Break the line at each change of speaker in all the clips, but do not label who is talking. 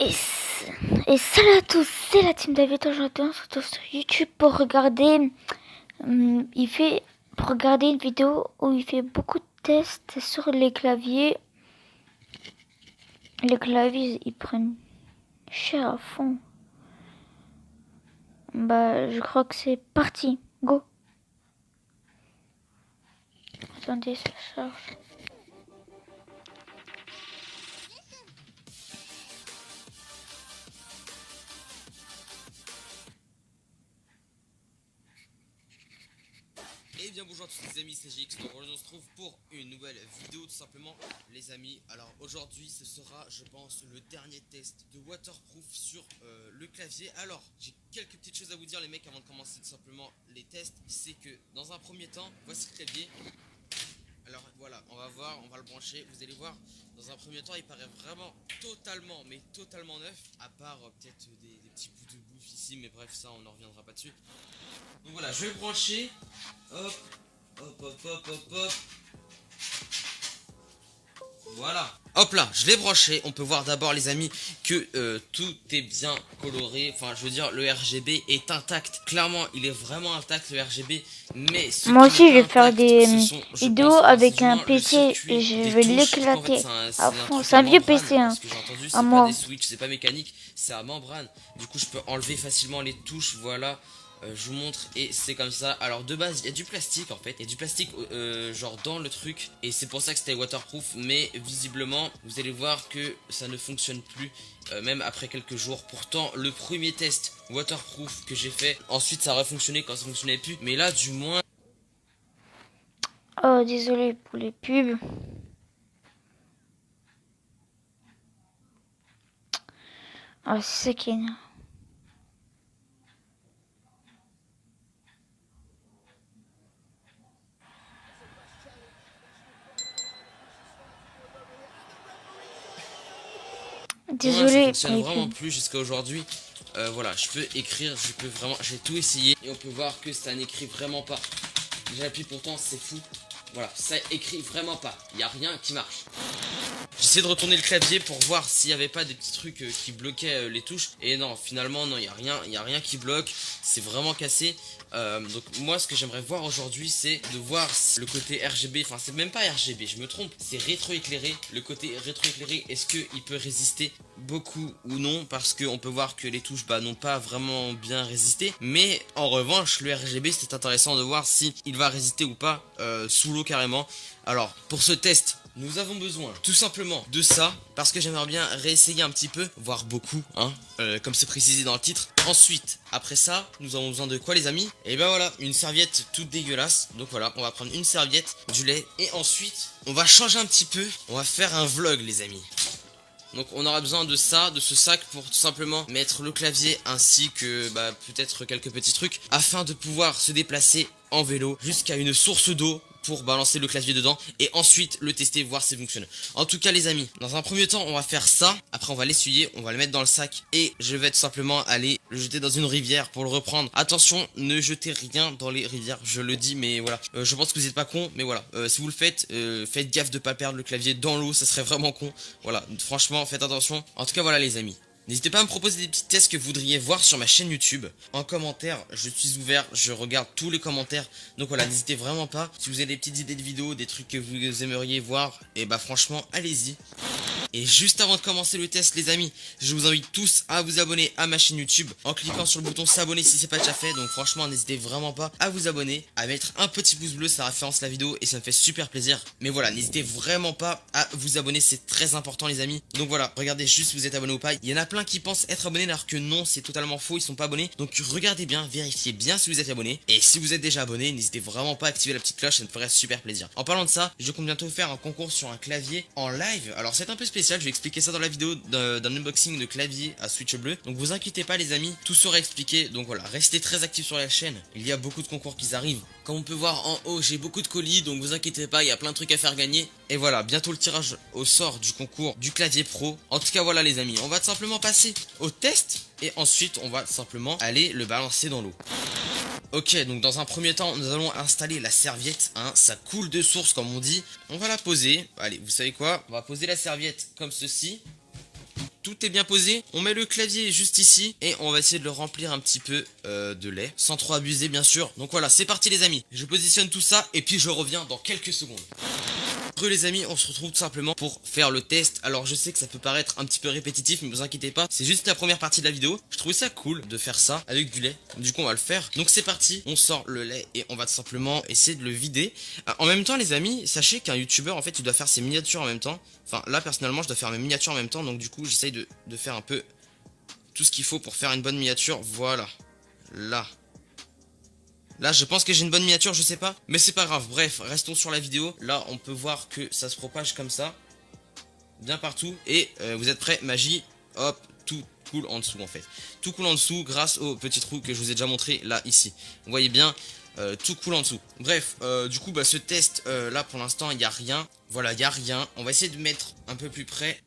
Et, et salut à tous, c'est la team David. Aujourd'hui on se retrouve sur YouTube pour regarder, pour regarder une vidéo où il fait beaucoup de tests sur les claviers. Les claviers ils prennent cher à fond. Bah je crois que c'est parti, go. Attendez, ça charge.
Et bien bonjour à tous les amis, c'est JX. Donc aujourd'hui on se trouve pour une nouvelle vidéo tout simplement les amis. Alors aujourd'hui ce sera je pense le dernier test de waterproof sur le clavier. Alors j'ai quelques petites choses à vous dire les mecs avant de commencer tout simplement les tests. C'est que dans un premier temps voici le clavier. Alors voilà, on va voir, on va le brancher, vous allez voir, dans un premier temps il paraît vraiment totalement, mais totalement neuf, à part peut-être des petits bouts de bouffe ici, mais bref ça on n'en reviendra pas dessus. Donc voilà, je vais le brancher, hop, hop, hop, hop, hop, hop, voilà. Hop là, je l'ai branché, on peut voir d'abord les amis que tout est bien coloré, enfin je veux dire le RGB est intact, clairement il est vraiment intact le RGB, mais ce
Moi
qui
aussi
n'est
je vais
pas
faire
intact,
des
ce sont, je
vidéos
pense,
avec
du
un
moins le
PC et
circuit
je
des
vais
touches, parce qu'en fait
l'éclater
c'est
à
un
fond.
truc
C'est
à
un vieux
membrane,
PC hein,
ce que j'ai entendu,
à
c'est pas des
moi.
switches, c'est pas mécanique, c'est à membrane, du coup je peux enlever facilement les touches, voilà. Je vous montre et c'est comme ça. Alors de base il y a du plastique en fait. Il y a du plastique genre dans le truc. Et c'est pour ça que c'était waterproof. Mais visiblement vous allez voir que ça ne fonctionne plus même après quelques jours. Pourtant le premier test waterproof que j'ai fait, ensuite ça aurait fonctionné quand ça fonctionnait plus. Mais là du moins...
Oh désolé pour les pubs. Ah c'est ça qui est...
Moi ça
Désolé pour
fonctionne
les
vraiment
pubs.
plus jusqu'à aujourd'hui. Voilà, je peux écrire, je peux vraiment, j'ai tout essayé. Et on peut voir que ça n'écrit vraiment pas. J'appuie pourtant, c'est fou. Voilà, ça écrit vraiment pas. Il n'y a rien qui marche. J'essaie de retourner le clavier pour voir s'il n'y avait pas des petits trucs qui bloquaient les touches. Et non, finalement, non, il y a rien qui bloque. C'est vraiment cassé. Donc moi, ce que j'aimerais voir aujourd'hui, c'est de voir si le côté RGB, enfin c'est même pas RGB, je me trompe, c'est rétroéclairé. Le côté rétroéclairé, est-ce qu'il peut résister beaucoup ou non? Parce qu'on peut voir que les touches n'ont pas vraiment bien résisté. Mais en revanche, le RGB, c'est intéressant de voir si il va résister ou pas sous l'eau carrément. Alors, pour ce test, nous avons besoin tout simplement de ça, parce que j'aimerais bien réessayer un petit peu, voire beaucoup, hein, comme c'est précisé dans le titre. Ensuite, après ça, nous avons besoin de quoi les amis? Et ben voilà, une serviette toute dégueulasse. Donc voilà, on va prendre une serviette, du lait, et ensuite, on va changer un petit peu, on va faire un vlog les amis. Donc on aura besoin de ça, de ce sac pour tout simplement mettre le clavier ainsi que peut-être quelques petits trucs afin de pouvoir se déplacer en vélo jusqu'à une source d'eau pour balancer le clavier dedans et ensuite le tester, voir si ça fonctionne. En tout cas les amis, dans un premier temps on va faire ça, après on va l'essuyer, on va le mettre dans le sac et je vais tout simplement aller le jeter dans une rivière pour le reprendre. Attention, ne jetez rien dans les rivières, je le dis mais voilà, je pense que vous n'êtes pas con mais voilà, si vous le faites, faites gaffe de pas perdre le clavier dans l'eau, ça serait vraiment con. Voilà, franchement faites attention. En tout cas voilà les amis. N'hésitez pas à me proposer des petits tests que vous voudriez voir sur ma chaîne YouTube. En commentaire, je suis ouvert, je regarde tous les commentaires. Donc voilà, n'hésitez vraiment pas. Si vous avez des petites idées de vidéos, des trucs que vous aimeriez voir, et bah franchement, allez-y. Et juste avant de commencer le test les amis, je vous invite tous à vous abonner à ma chaîne YouTube en cliquant sur le bouton s'abonner si c'est pas déjà fait. Donc franchement n'hésitez vraiment pas à vous abonner, à mettre un petit pouce bleu, ça référence la vidéo et ça me fait super plaisir. Mais voilà, n'hésitez vraiment pas à vous abonner, c'est très important les amis. Donc voilà, regardez juste si vous êtes abonné ou pas. Il y en a plein qui pensent être abonnés alors que non, c'est totalement faux, ils sont pas abonnés. Donc regardez bien, vérifiez bien si vous êtes abonné. Et si vous êtes déjà abonné, n'hésitez vraiment pas à activer la petite cloche, ça me ferait super plaisir. En parlant de ça, je compte bientôt faire un concours sur un clavier en live. Alors c'est un peu spécial, je vais expliquer ça dans la vidéo d'un unboxing de clavier à Switch bleu. Donc vous inquiétez pas les amis, tout sera expliqué. Donc voilà, restez très actifs sur la chaîne. Il y a beaucoup de concours qui arrivent. Comme on peut voir en haut, j'ai beaucoup de colis, donc vous inquiétez pas, il y a plein de trucs à faire gagner. Et voilà, bientôt le tirage au sort du concours du clavier pro. En tout cas voilà les amis, on va tout simplement passer au test et ensuite on va tout simplement aller le balancer dans l'eau. Ok, donc dans un premier temps, nous allons installer la serviette, hein, ça coule de source comme on dit. On va la poser, allez, vous savez quoi? On va poser la serviette comme ceci. tout est bien posé. On met le clavier juste ici et on va essayer de le remplir un petit peu de lait, sans trop abuser bien sûr. Donc voilà, c'est parti les amis. Je positionne tout ça et puis je reviens dans quelques secondes. Re les amis, on se retrouve tout simplement pour faire le test. Alors je sais que ça peut paraître un petit peu répétitif, mais ne vous inquiétez pas, c'est juste la première partie de la vidéo. Je trouvais ça cool de faire ça avec du lait. Du coup on va le faire. Donc c'est parti, on sort le lait et on va tout simplement essayer de le vider. En même temps les amis, sachez qu'un youtubeur en fait il doit faire ses miniatures en même temps. Enfin là personnellement je dois faire mes miniatures en même temps, donc du coup j'essaye de faire un peu tout ce qu'il faut pour faire une bonne miniature. Voilà, Là je pense que j'ai une bonne miniature, je sais pas. Mais c'est pas grave, bref, restons sur la vidéo. Là on peut voir que ça se propage comme ça, bien partout. Et vous êtes prêts, magie, hop, tout coule en dessous en fait. Tout coule en dessous grâce au petit trou que je vous ai déjà montré là, ici. Vous voyez bien, tout coule en dessous. Bref, du coup bah ce test là pour l'instant il n'y a rien. Voilà, il n'y a rien. On va essayer de mettre un peu plus près.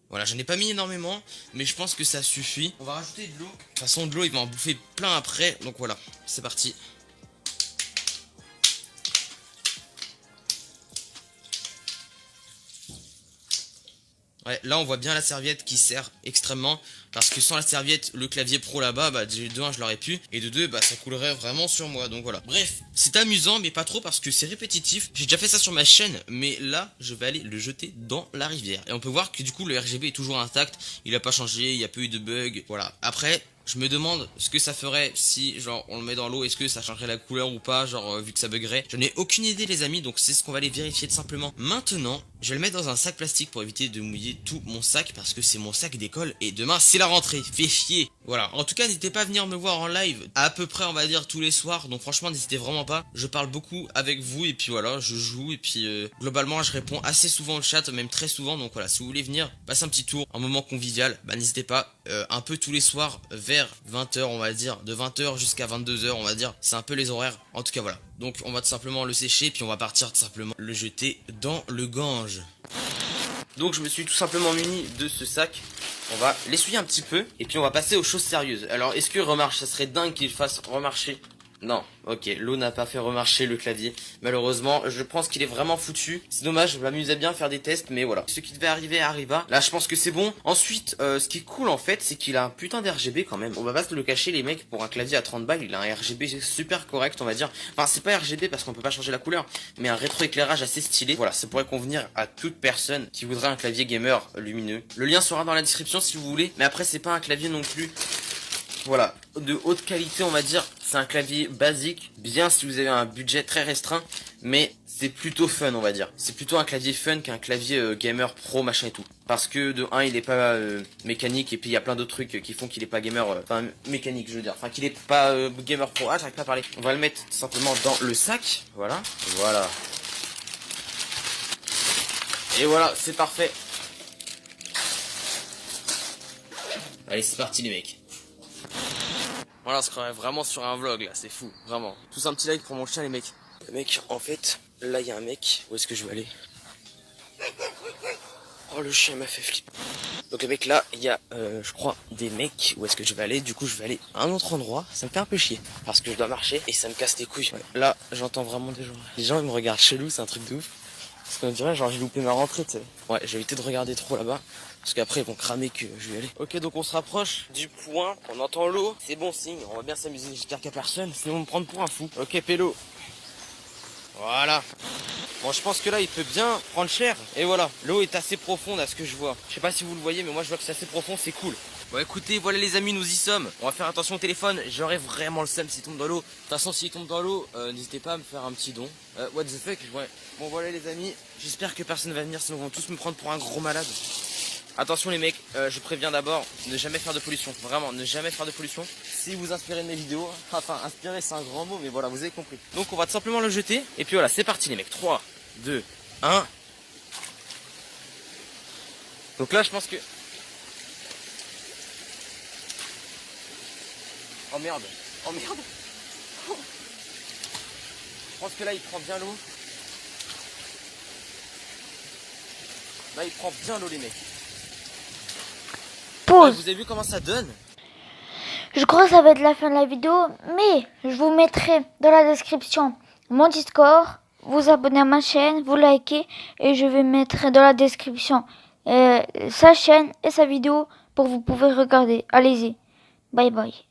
Voilà, j'en ai pas mis énormément, mais je pense que ça suffit. On va rajouter de l'eau. De toute façon, de l'eau, il va en bouffer plein après. Donc voilà, c'est parti. Ouais, là on voit bien la serviette qui sert extrêmement. Parce que sans la serviette, le clavier pro là-bas, bah de 1 je l'aurais pu. Et de 2, bah ça coulerait vraiment sur moi. Donc voilà. Bref, c'est amusant mais pas trop parce que c'est répétitif. J'ai déjà fait ça sur ma chaîne. Mais là, je vais aller le jeter dans la rivière. Et on peut voir que du coup le RGB est toujours intact. Il a pas changé, il n'y a pas eu de bug. Voilà. Après, je me demande ce que ça ferait si genre on le met dans l'eau, est-ce que ça changerait la couleur ou pas, genre vu que ça buggerait. Je n'ai aucune idée les amis, donc c'est ce qu'on va aller vérifier tout simplement. Maintenant, je vais le mettre dans un sac plastique pour éviter de mouiller tout mon sac parce que c'est mon sac d'école et demain c'est la rentrée, fait chier. Voilà, en tout cas n'hésitez pas à venir me voir en live à peu près on va dire tous les soirs, donc franchement n'hésitez vraiment pas. Je parle beaucoup avec vous et puis voilà, je joue et puis globalement je réponds assez souvent au chat, même très souvent, donc voilà, si vous voulez venir, passer un petit tour, un moment convivial, bah n'hésitez pas, un peu tous les soirs vers 20h on va dire, de 20h jusqu'à 22h on va dire, c'est un peu les horaires, en tout cas voilà. Donc on va tout simplement le sécher puis on va partir tout simplement le jeter dans le Gange. Donc je me suis tout simplement muni de ce sac. On va l'essuyer un petit peu et puis on va passer aux choses sérieuses. Alors est-ce que remarche, ça serait dingue qu'il fasse remarcher? Non, ok, l'eau n'a pas fait remarcher le clavier. Malheureusement, je pense qu'il est vraiment foutu. C'est dommage, je m'amusais bien à faire des tests, mais voilà. Ce qui devait arriver arriva. Là, je pense que c'est bon. Ensuite, ce qui est cool en fait, c'est qu'il a un putain d'RGB quand même. On va pas se le cacher les mecs, pour un clavier à 30 balles, il a un RGB super correct, on va dire. Enfin, c'est pas RGB parce qu'on peut pas changer la couleur, mais un rétroéclairage assez stylé. Voilà, ça pourrait convenir à toute personne qui voudrait un clavier gamer lumineux. Le lien sera dans la description si vous voulez, mais après c'est pas un clavier non plus. Voilà, de haute qualité on va dire, c'est un clavier basique, bien si vous avez un budget très restreint, mais c'est plutôt fun on va dire. C'est plutôt un clavier fun qu'un clavier gamer pro machin et tout. Parce que de 1 il est pas mécanique et puis il y a plein d'autres trucs qui font qu'il est pas gamer, enfin mécanique je veux dire, enfin qu'il est pas gamer pro, ah j'arrive pas à parler. On va le mettre tout simplement dans le sac, voilà, voilà. Et voilà, c'est parfait. Allez c'est parti les mecs. Voilà, on se croirait vraiment sur un vlog là, c'est fou, vraiment. Tous un petit like pour mon chien les mecs. Le mec, en fait, là il y a un mec, où est-ce que je vais aller? Oh le chien m'a fait flipper. Donc les mecs là, il y a je crois des mecs, où est-ce que je vais aller? Du coup je vais aller à un autre endroit, ça me fait un peu chier. Parce que je dois marcher et ça me casse les couilles. Ouais. Là j'entends vraiment des gens. Les gens ils me regardent chelou, c'est un truc de ouf. Parce qu'on dirait genre j'ai loupé ma rentrée tu sais. Ouais j'ai évité de regarder trop là-bas. Parce qu'après ils vont cramer que je vais y aller. Ok donc on se rapproche du point, on entend l'eau, c'est bon signe, on va bien s'amuser, j'espère qu'il n'y a personne, sinon on va me prendre pour un fou. Ok pélo. Voilà. Bon je pense que là il peut bien prendre cher. Et voilà, l'eau est assez profonde à ce que je vois. Je sais pas si vous le voyez mais moi je vois que c'est assez profond, c'est cool. Bon écoutez, voilà les amis, nous y sommes. On va faire attention au téléphone, j'aurais vraiment le seum s'il tombe dans l'eau. De toute façon s'il tombe dans l'eau, n'hésitez pas à me faire un petit don. What the fuck, ouais. Bon voilà les amis, j'espère que personne va venir, sinon ils vont tous me prendre pour un gros malade. Attention les mecs, je préviens d'abord, ne jamais faire de pollution, vraiment, ne jamais faire de pollution. Si vous inspirez de mes vidéos, enfin inspirer c'est un grand mot, mais voilà, vous avez compris. Donc on va tout simplement le jeter, et puis voilà, c'est parti les mecs, 3, 2, 1. Donc là je pense que... Oh merde, oh merde. Je pense que là il prend bien l'eau. Là il prend bien l'eau les mecs.
Pause.
Vous avez vu comment ça donne?
Je crois que ça va être la fin de la vidéo, mais je vous mettrai dans la description mon Discord, vous abonnez à ma chaîne, vous likez, et je vais mettre dans la description sa chaîne et sa vidéo pour que vous pouvez regarder. Allez-y, bye bye.